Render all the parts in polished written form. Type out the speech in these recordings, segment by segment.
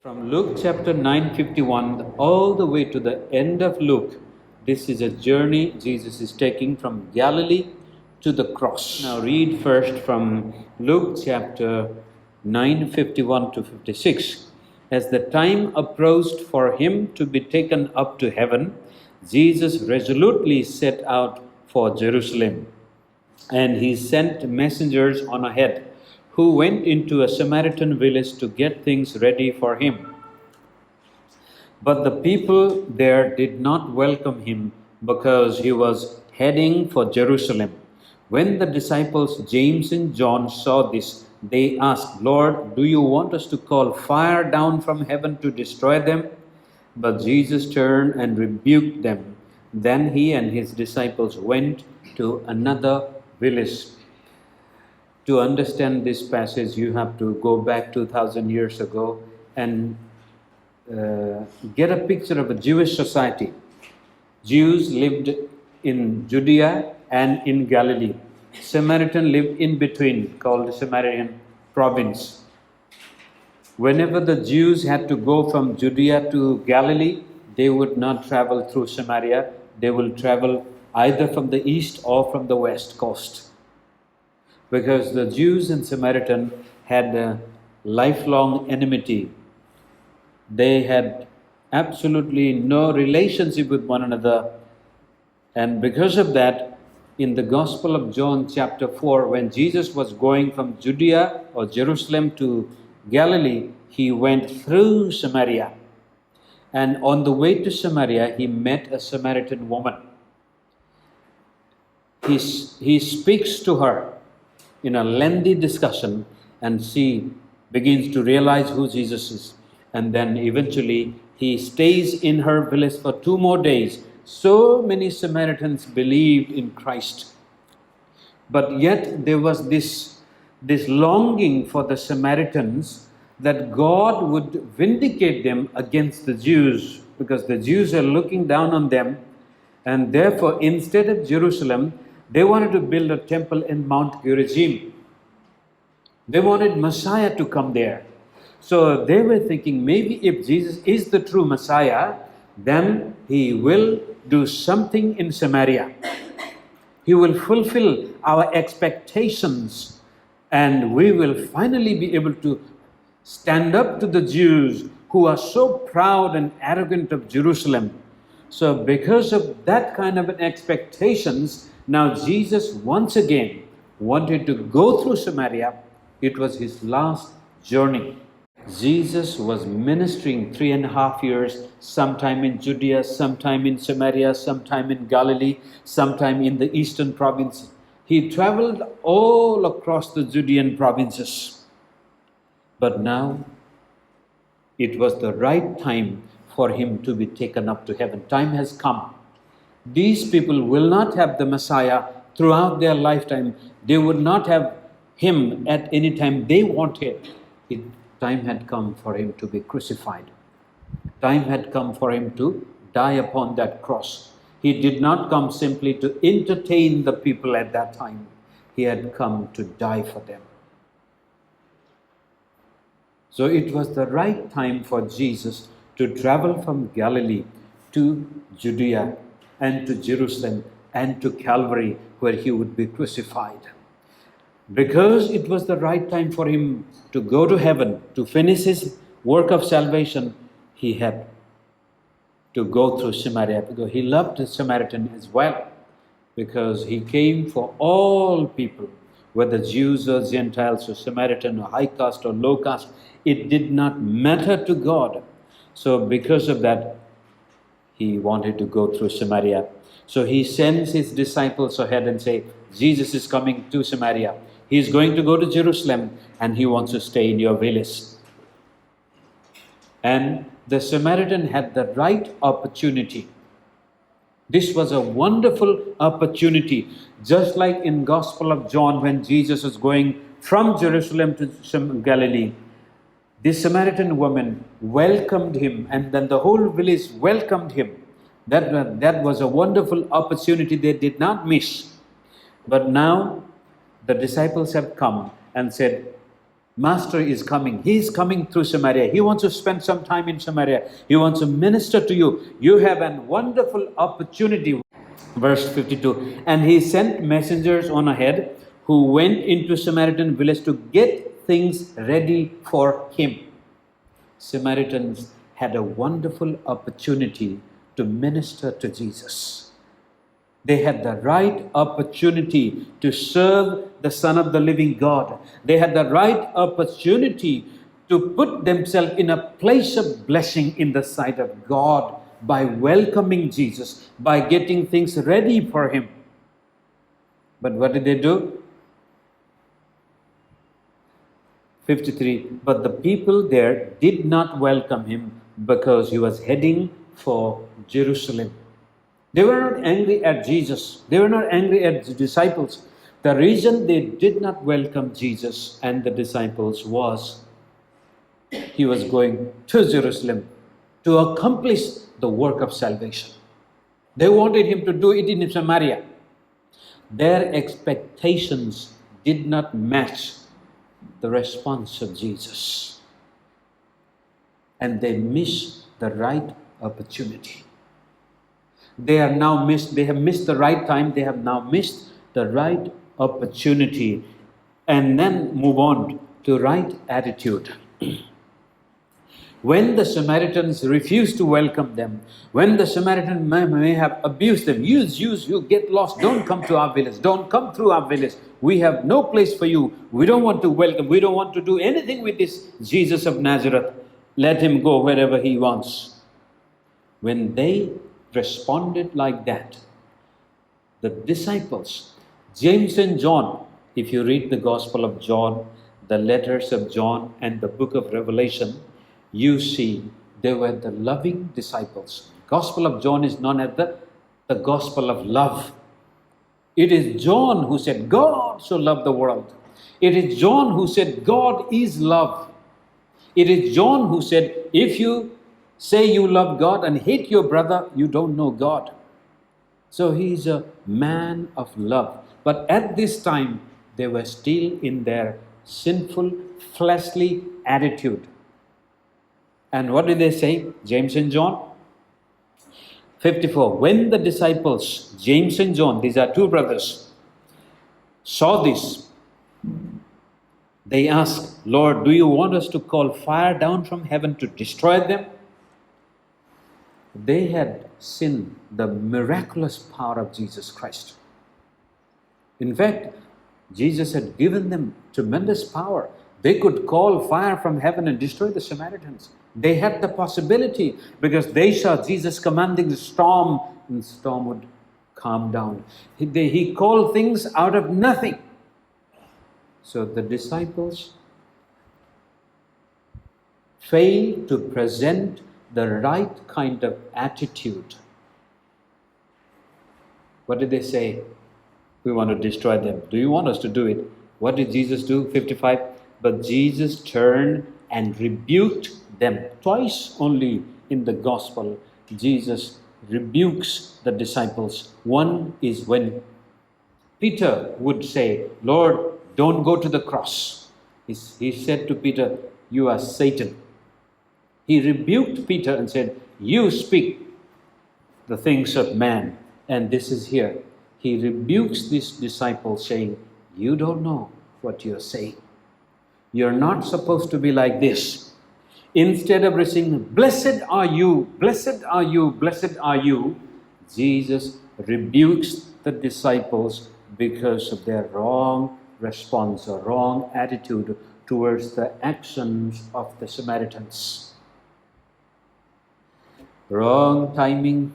From Luke chapter 9:51 all the way to the end of Luke, this is a journey Jesus is taking from Galilee to the cross. Now read first from Luke chapter 9:51 to 56. As the time approached for him to be taken up to heaven, Jesus resolutely set out for Jerusalem, and he sent messengers on ahead who went into a Samaritan village to get things ready for him. But the people there did not welcome him because he was heading for Jerusalem. When the disciples James and John saw this, they asked, "Lord, do you want us to call fire down from heaven to destroy them?" But Jesus turned and rebuked them. Then he and his disciples went to another village. To understand this passage, you have to go back 2000 years ago and get a picture of a Jewish society. Jews lived in Judea and in Galilee. Samaritan lived in between, called the Samaritan province. Whenever the Jews had to go from Judea to Galilee, they would not travel through Samaria. They will travel either from the east or from the west coast. Because the Jews and Samaritan had a lifelong enmity. They had absolutely no relationship with one another. And because of that, in the Gospel of John chapter 4, when Jesus was going from Judea or Jerusalem to Galilee, he went through Samaria. And on the way to Samaria, he met a Samaritan woman. He speaks to her in a lengthy discussion, and she begins to realize who Jesus is. And then eventually he stays in her village for 2 more days. So many Samaritans believed in Christ. But yet there was this longing for the Samaritans that God would vindicate them against the Jews, because the Jews are looking down on them. And therefore, instead of Jerusalem, they wanted to build a temple in Mount Gerizim. They wanted Messiah to come there. So they were thinking, maybe if Jesus is the true Messiah, then he will do something in Samaria. He will fulfill our expectations, and we will finally be able to stand up to the Jews who are so proud and arrogant of Jerusalem. So because of that kind of an expectations, now Jesus once again wanted to go through Samaria. It was his last journey. Jesus was ministering 3.5 years, sometime in Judea, sometime in Samaria, sometime in Galilee, sometime in the eastern province. He traveled all across the Judean provinces. But now it was the right time for him to be taken up to heaven. Time has come. These people will not have the Messiah throughout their lifetime. They would not have him at any time they wanted. Time had come for him to be crucified. Time had come for him to die upon that cross. He did not come simply to entertain the people at that time. He had come to die for them. So it was the right time for Jesus to travel from Galilee to Judea and to Jerusalem and to Calvary, where he would be crucified. Because it was the right time for him to go to heaven, to finish his work of salvation, he had to go through Samaria, because he loved the Samaritan as well, because he came for all people, whether Jews or Gentiles or Samaritan or high caste or low caste. It did not matter to God. So because of that, he wanted to go through Samaria. So he sends his disciples ahead and say, Jesus is coming to Samaria. He is going to go to Jerusalem, and he wants to stay in your village. And the Samaritan had the right opportunity. This was a wonderful opportunity. Just like in Gospel of John, when Jesus was going from Jerusalem to Galilee, this Samaritan woman welcomed him, and then the whole village welcomed him. That was a wonderful opportunity they did not miss. But now the disciples have come and said, Master is coming. He is coming through Samaria. He wants to spend some time in Samaria. He wants to minister to you. You have a wonderful opportunity. Verse 52. And he sent messengers on ahead who went into Samaritan village to get things ready for him. Samaritans had a wonderful opportunity to minister to Jesus. They had the right opportunity to serve the Son of the living God. They had the right opportunity to put themselves in a place of blessing in the sight of God by welcoming Jesus, by getting things ready for him. But what did they do? 53. But the people there did not welcome him because he was heading for Jerusalem. They were not angry at Jesus. They were not angry at the disciples. The reason they did not welcome Jesus and the disciples was he was going to Jerusalem to accomplish the work of salvation. They wanted him to do it in Samaria. Their expectations did not match the response of Jesus. And they missed the right opportunity. They have missed the right time. They have now missed the right opportunity. And then move on to right attitude. When the Samaritans refused to welcome them, when the Samaritans may have abused them, you get lost, don't come to our village, don't come through our village, we have no place for you, we don't want to welcome, we don't want to do anything with this Jesus of Nazareth, let him go wherever he wants. When they responded like that, the disciples, James and John, if you read the Gospel of John, the letters of John and the book of Revelation, you see they were the loving disciples. Gospel of John is known as the Gospel of love. It is John who said, God so loved the world. It is John who said, God is love. It is John who said, if you say you love God and hate your brother, you don't know God. So he is a man of love. But at this time, they were still in their sinful, fleshly attitude. And what did they say? James and John? 54. When the disciples, James and John, these are two brothers, saw this, they asked, Lord, do you want us to call fire down from heaven to destroy them? They had seen the miraculous power of Jesus Christ. In fact, Jesus had given them tremendous power. They could call fire from heaven and destroy the Samaritans. They had the possibility because they saw Jesus commanding the storm, and the storm would calm down. He called things out of nothing. So the disciples failed to present the right kind of attitude. What did they say? We want to destroy them. Do you want us to do it? What did Jesus do? 55. But Jesus turned and rebuked them. Twice only in the gospel, Jesus rebukes the disciples. One is when Peter would say, Lord, don't go to the cross. He said to Peter, you are Satan. He rebuked Peter and said, you speak the things of man. And this is here. He rebukes this disciple saying, you don't know what you're saying. You're not supposed to be like this. Instead of receiving, blessed are you, blessed are you, blessed are you, Jesus rebukes the disciples because of their wrong response or wrong attitude towards the actions of the Samaritans. Wrong timing,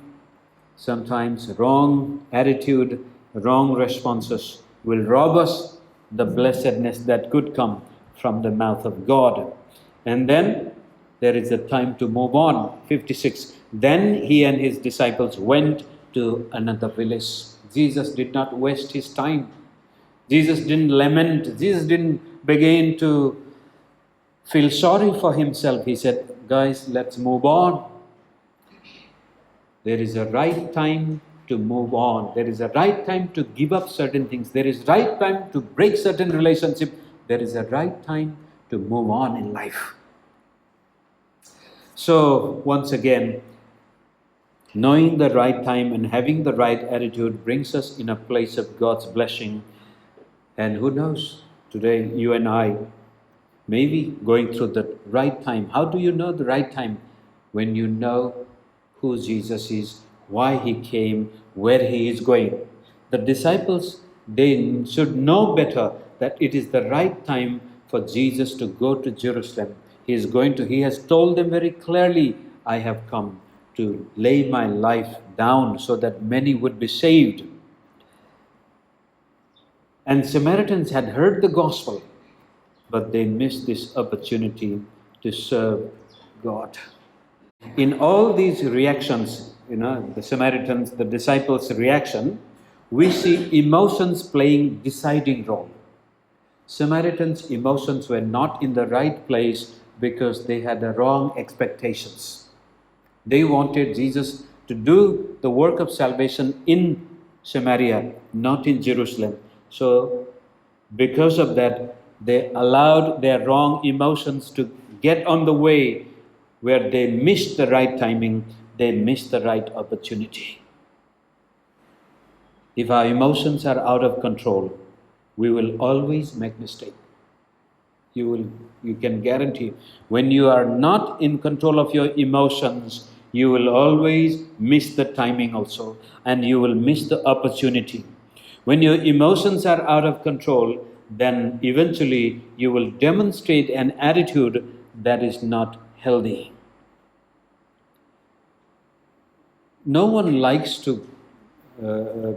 sometimes wrong attitude, wrong responses will rob us the blessedness that could come from the mouth of God. And then there is a time to move on. 56. Then he and his disciples went to another village. Jesus did not waste his time. Jesus didn't lament. Jesus didn't begin to feel sorry for himself. He said, guys, let's move on. There is a right time to move on. There is a right time to give up certain things. There is right time to break certain relationships. There is a right time to move on in life. So, once again, knowing the right time and having the right attitude brings us in a place of God's blessing. And who knows, today you and I may be going through the right time. How do you know the right time? When you know who Jesus is, why he came, where he is going. The disciples, they should know better that it is the right time for Jesus to go to Jerusalem. He has told them very clearly, I have come to lay my life down so that many would be saved. And Samaritans had heard the gospel, but they missed this opportunity to serve God. In all these reactions, the Samaritans, the disciples' reaction, we see emotions playing deciding role. Samaritans' emotions were not in the right place because they had the wrong expectations. They wanted Jesus to do the work of salvation in Samaria, not in Jerusalem. So, because of that, they allowed their wrong emotions to get on the way where they missed the right timing, they missed the right opportunity. If our emotions are out of control, we will always make mistakes. You can guarantee, when you are not in control of your emotions, you will always miss the timing also, and you will miss the opportunity. When your emotions are out of control, then eventually you will demonstrate an attitude that is not healthy. No one likes to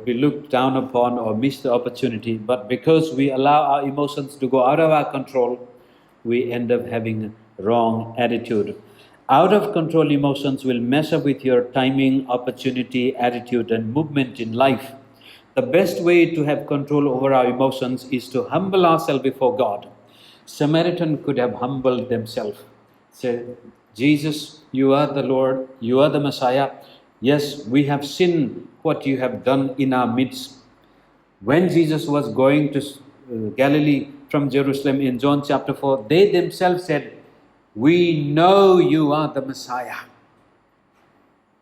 be looked down upon or miss the opportunity, but because we allow our emotions to go out of our control, we end up having a wrong attitude. Out of control emotions will mess up with your timing, opportunity, attitude, and movement in life. The best way to have control over our emotions is to humble ourselves before God. Samaritan could have humbled themselves. Say, Jesus, you are the Lord, you are the Messiah. Yes, we have seen what you have done in our midst. When Jesus was going to Galilee from Jerusalem in John chapter 4, they themselves said, we know you are the Messiah.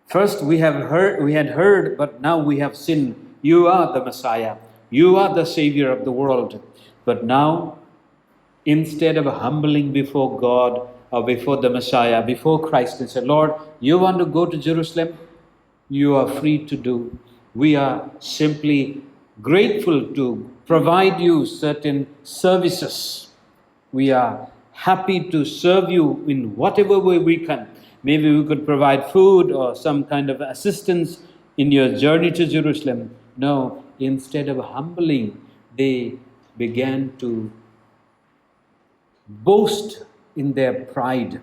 First we had heard, but now we have seen. You are the Messiah. You are the Savior of the world. But now, instead of humbling before God or before the Messiah, before Christ, and say, Lord, you want to go to Jerusalem? You are free to do. We are simply grateful to provide you certain services. We are happy to serve you in whatever way we can. Maybe we could provide food or some kind of assistance in your journey to Jerusalem. No, instead of humbling, they began to boast in their pride.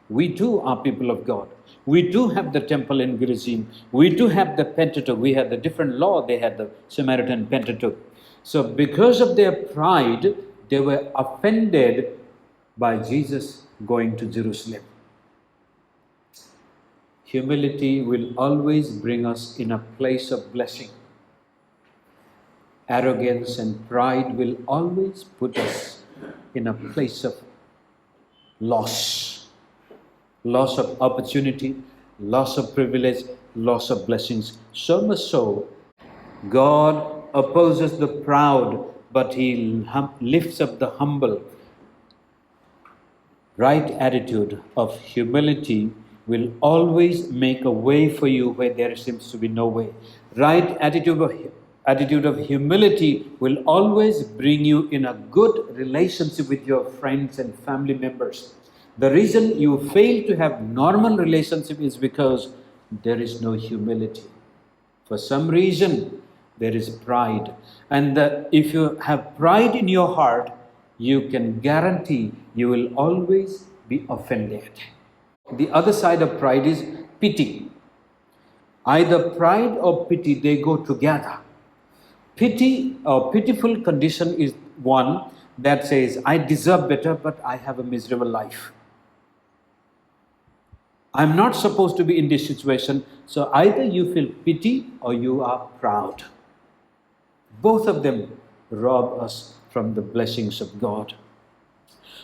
We too are people of God. We do have the temple in Gerizim. We do have the Pentateuch. We had the different law. They had the Samaritan Pentateuch. So because of their pride, they were offended by Jesus going to Jerusalem. Humility will always bring us in a place of blessing. Arrogance and pride will always put us in a place of loss. Loss of opportunity, loss of privilege, loss of blessings. So much so, God opposes the proud, but He lifts up the humble. Right attitude of humility will always make a way for you where there seems to be no way. Right attitude of humility will always bring you in a good relationship with your friends and family members. The reason you fail to have normal relationship is because there is no humility. For some reason, there is pride. And if you have pride in your heart, you can guarantee you will always be offended. The other side of pride is pity. Either pride or pity, they go together. Pity or pitiful condition is one that says, I deserve better, but I have a miserable life. I'm not supposed to be in this situation. So either you feel pity or you are proud. Both of them rob us from the blessings of God.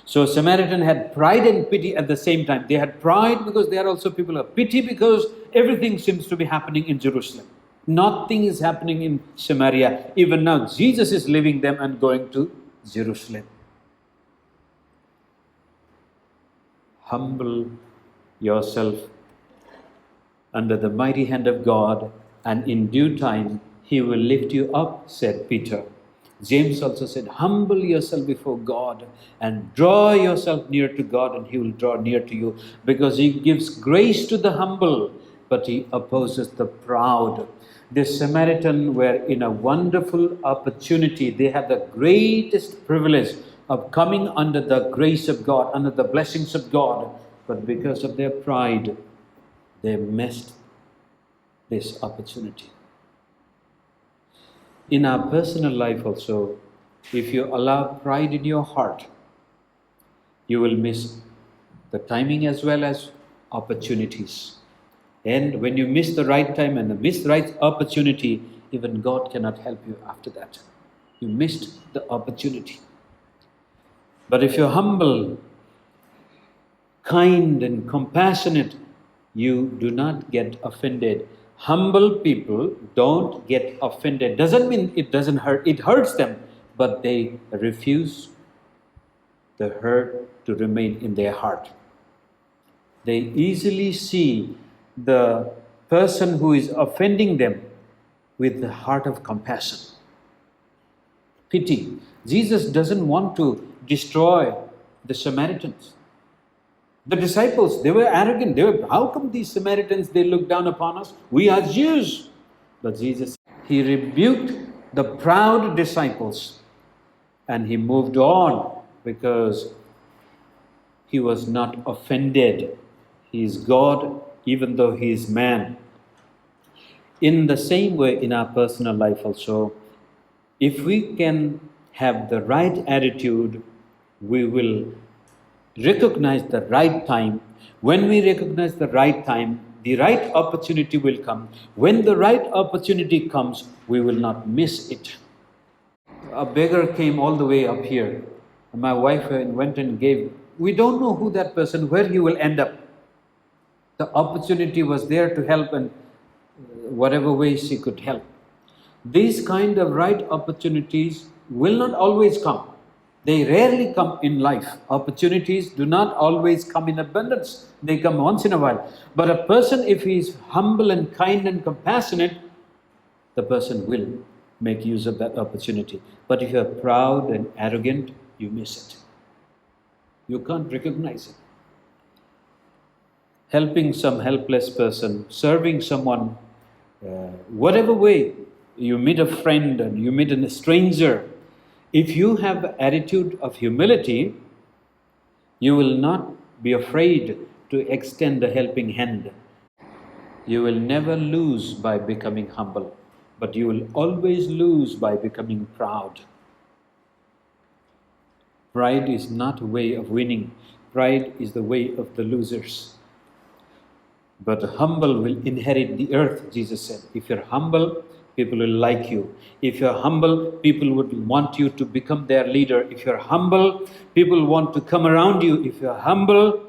So Samaritan had pride and pity at the same time. They had pride because they are also people of pity, because everything seems to be happening in Jerusalem. Nothing is happening in Samaria. Even now, Jesus is leaving them and going to Jerusalem. Humble yourself under the mighty hand of God, and in due time He will lift you up, said Peter. James also said, humble yourself before God and draw yourself near to God, and He will draw near to you, because He gives grace to the humble, but He opposes the proud. The Samaritan were in a wonderful opportunity. They had the greatest privilege of coming under the grace of God, under the blessings of God, but because of their pride, they missed this opportunity. In our personal life also, if you allow pride in your heart, you will miss the timing as well as opportunities. And when you miss the right time and miss the right opportunity, even God cannot help you after that. You missed the opportunity. But if you're humble, kind and compassionate, you do not get offended. Humble people don't get offended. Doesn't mean it doesn't hurt. It hurts them, but they refuse the hurt to remain in their heart. They easily see the person who is offending them with the heart of compassion, pity. Jesus doesn't want to destroy the Samaritans. The disciples, they were arrogant. How come these Samaritans, they look down upon us? We are Jews. But Jesus, He rebuked the proud disciples, and He moved on because He was not offended. He is God, even though He is man. In the same way, in our personal life also, if we can have the right attitude, we will recognize the right time. When we recognize the right time, the right opportunity will come. When the right opportunity comes, we will not miss it. A beggar came all the way up here. My wife went and gave. We don't know who that person, where he will end up. The opportunity was there to help, and whatever way she could help. These kind of right opportunities will not always come. They rarely come in life. Opportunities do not always come in abundance. They come once in a while. But a person, if he is humble and kind and compassionate, the person will make use of that opportunity. But if you are proud and arrogant, you miss it. You can't recognize it. Helping some helpless person, serving someone, whatever way, you meet a friend and you meet a stranger, if you have the attitude of humility, you will not be afraid to extend a helping hand. You will never lose by becoming humble, but you will always lose by becoming proud. Pride is not a way of winning. Pride is the way of the losers. But the humble will inherit the earth, Jesus said. If you're humble, people will like you. If you're humble, people would want you to become their leader. If you're humble, people want to come around you. If you're humble,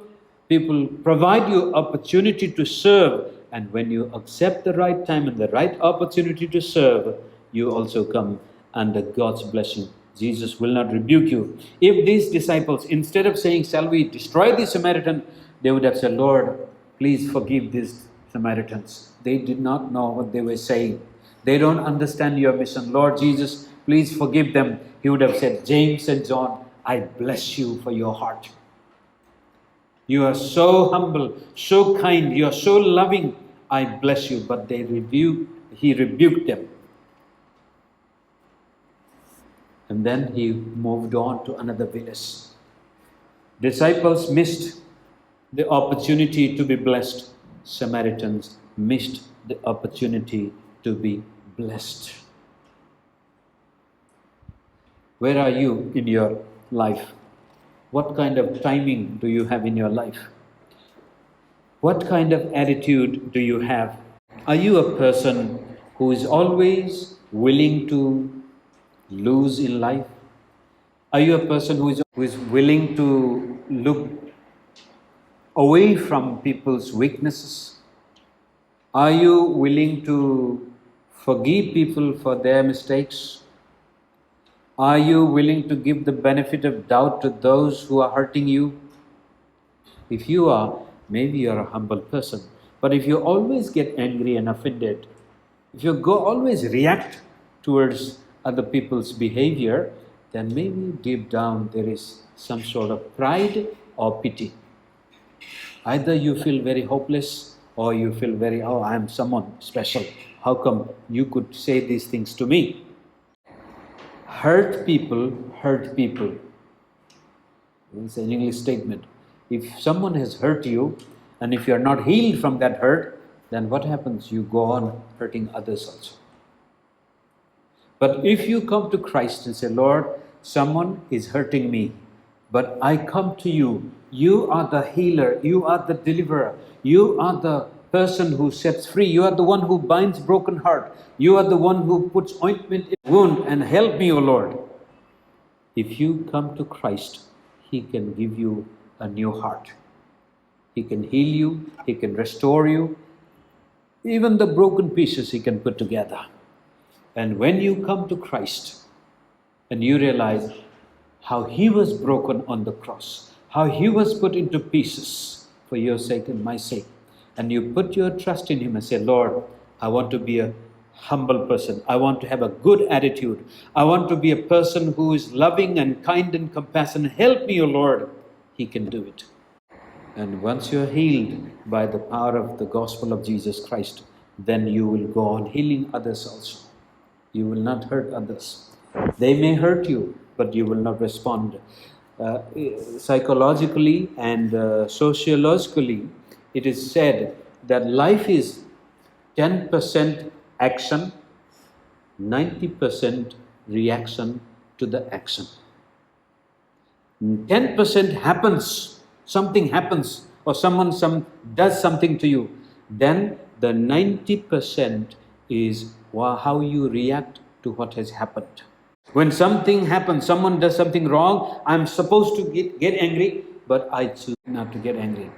people provide you opportunity to serve. And when you accept the right time and the right opportunity to serve, you also come under God's blessing. Jesus will not rebuke you. If these disciples, instead of saying, shall we destroy the Samaritan, they would have said, Lord, please forgive these Samaritans. They did not know what they were saying. They don't understand your mission. Lord Jesus, please forgive them. He would have said, James and John, I bless you for your heart. You are so humble, so kind, you are so loving. I bless you. But he rebuked them. And then he moved on to another village. Disciples missed the opportunity to be blessed. Samaritans missed the opportunity to be blessed. Where are you in your life? What kind of timing do you have in your life? What kind of attitude do you have? Are you a person who is always willing to lose in life? Are you a person who is willing to look away from people's weaknesses? Are you willing to forgive people for their mistakes? Are you willing to give the benefit of doubt to those who are hurting you? If you are, maybe you're a humble person. But if you always get angry and offended, if you always react towards other people's behavior, then maybe deep down there is some sort of pride or pity. Either you feel very hopeless or you feel very, oh, I am someone special. How come you could say these things to me? Hurt people hurt people. It's an English statement. If someone has hurt you and if you're not healed from that hurt, then what happens? You go on hurting others also. But if you come to Christ and say, Lord, someone is hurting me, but I come to you. You are the healer. You are the deliverer. You are the person who sets free. You are the one who binds broken heart. You are the one who puts ointment in the wound, and help me, O Lord. If you come to Christ, He can give you a new heart. He can heal you. He can restore you. Even the broken pieces He can put together. And when you come to Christ and you realize how He was broken on the cross, how He was put into pieces for your sake and my sake, and you put your trust in Him and say, Lord, I want to be a humble person. I want to have a good attitude. I want to be a person who is loving and kind and compassionate. Help me, O Lord. He can do it. And once you're healed by the power of the gospel of Jesus Christ, then you will go on healing others also. You will not hurt others. They may hurt you, but you will not respond. Psychologically and sociologically, it is said that life is 10% action, 90% reaction to the action. 10% happens, something happens, or someone does something to you. Then the 90% is how you react to what has happened. When something happens, someone does something wrong, I'm supposed to get angry, but I choose not to get angry.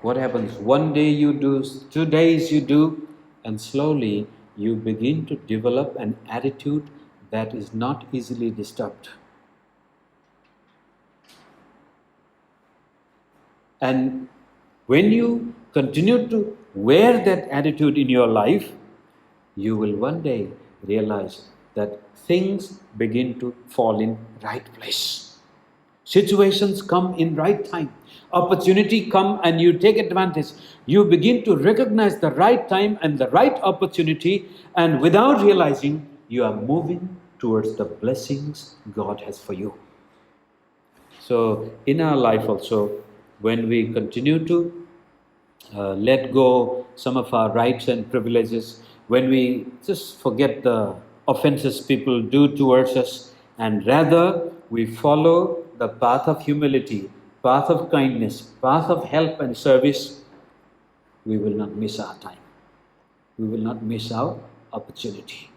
What happens? One day you do, 2 days you do, and slowly you begin to develop an attitude that is not easily disturbed. And when you continue to wear that attitude in your life, you will one day realize that things begin to fall in right place. Situations come in right time. Opportunity come and you take advantage. You begin to recognize the right time and the right opportunity, and without realizing, you are moving towards the blessings God has for you. So in our life also, when we continue to let go some of our rights and privileges, when we just forget the offenses people do towards us, and rather we follow the path of humility, path of kindness, path of help and service, we will not miss our time. We will not miss our opportunity.